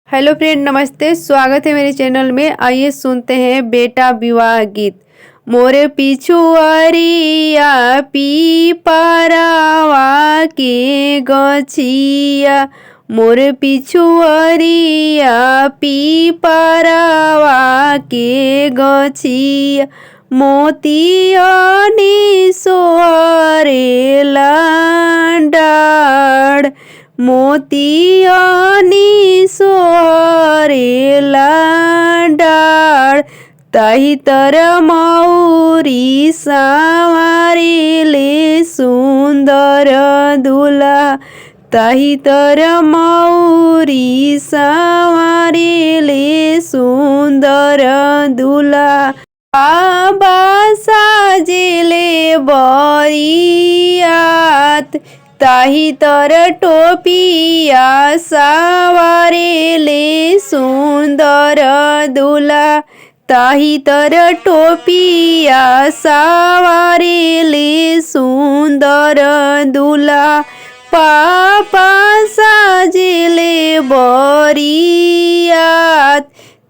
Hello friend, नमस्ते। स्वागत है मेरे चैनल में। आइए सुनते हैं बेटा विवाह गीत। मोरे पिछुआरिया पीपरावा के गछिया, मोरे पिछुआरिया पीपरावा के गछिया, मोतियानी सोहरेला डाढ़, मोतियानी सोहरेला डाढ़, ताही तर मौरी संवारेले सुंदर दूल्हा, ताही तर मौरी संवारेले सुंदर दूल्हा। बाबा साजेले बरियात, ताही तर टोपिया सवारेले सुंदर दूल्हा, ताही तर टोपिया सवारेले सुंदर दूल्हा। पापा साजेले बरियात,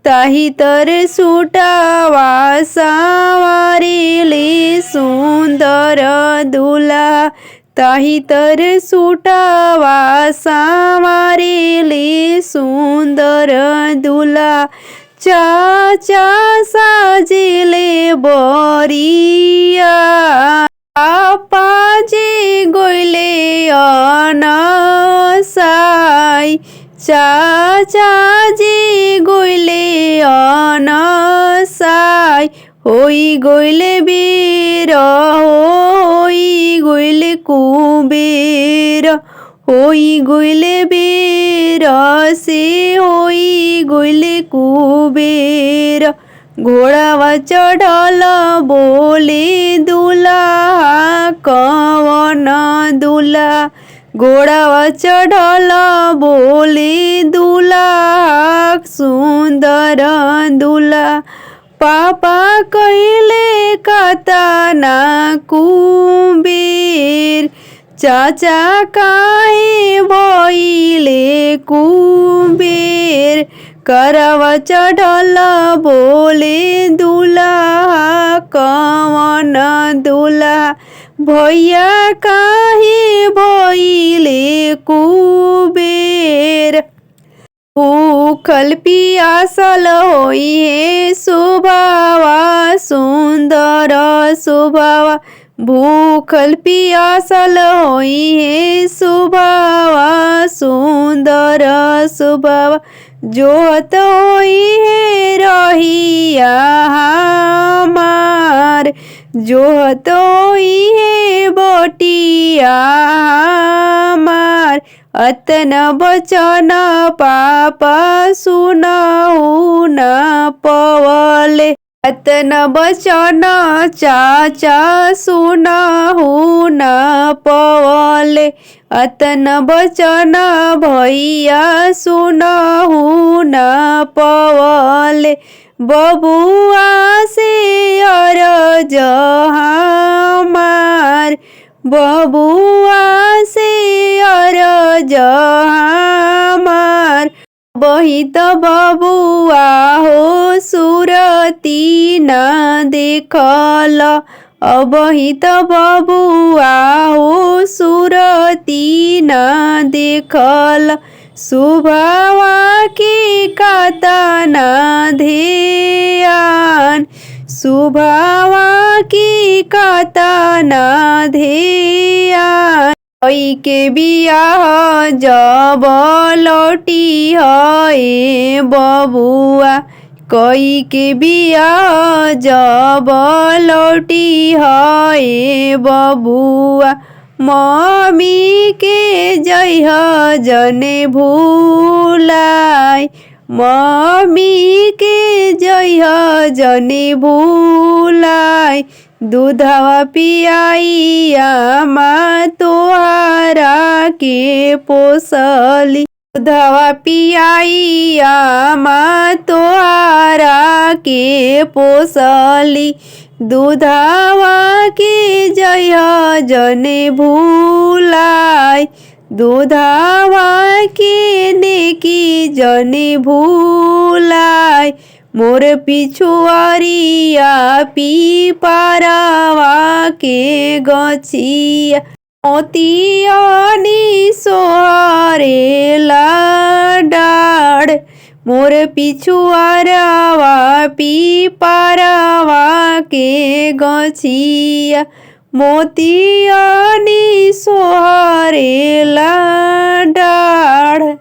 ताही तर सुटावा सवारेले सुंदर दूल्हा, ताही तर सुटावा सवारेले सुंदर दूल्हा। चाचा साजेले बरियात, पापाजी गोइले अनसाई, चाचाजी गोइले अनसाई, होई गोइले बेर, होई गोइले कुबेर, होई गोइले बेर से होई गोइले कुबेर। घोड़ावा चढ़ल बोले दूल्हा कवन दूल्हा, घोड़ावा चढ़ल बोले दूल्हा सुंदर दूल्हा। पापा कइले कतना कुबेर, चाचा काहे भइले कुबेर, करवा चढ़ल बोले दूल्हा कवन दूल्हा। भैया काहे भइले कुबेर, भूखल पियासल होई है सुभावा सुंदर सुभावा, भूखल पियासल होई है सुभावा सुंदर सुभावा। जोहत होई है रहिया हमार, जोहत होई है बटिया हमार। अतन बचन पापा सुनहु न पवले, अतन बचन चाचा सुनहु न पवले, अतन बचन भैया सुनहु न पवले। बबुआ से अरज हमार, बबुआ से अरज हमार। बही त बबुआ हो सुरती न देखल, अबही त बबुआ हो सुरती न देखल। सुभावा की कतना ध्यान, सुभावा की कतना ध्यान। कई के बियाह जब लौटी है बबुआ, कई के बियाह जब लौटी है बबुआ। मम्मी के जइह जने भूलाई, मम्मी के जइह जने भूलाई। दूधवा पियाइया माँ तोहरा के पोसली, दूधवा पियाइया माँ तोहरा के पोसली। दूधवा के जइह जने भूलाई, दूधावा के नेकी जनी भूलाय, मोर पिछुआरिया पीपरावा के गछिया। मोतियानी सोहरेला डाढ़, मोर पिछुआरवा पीपरावा के गछिया। मोतियानी सोहरेला डाढ़।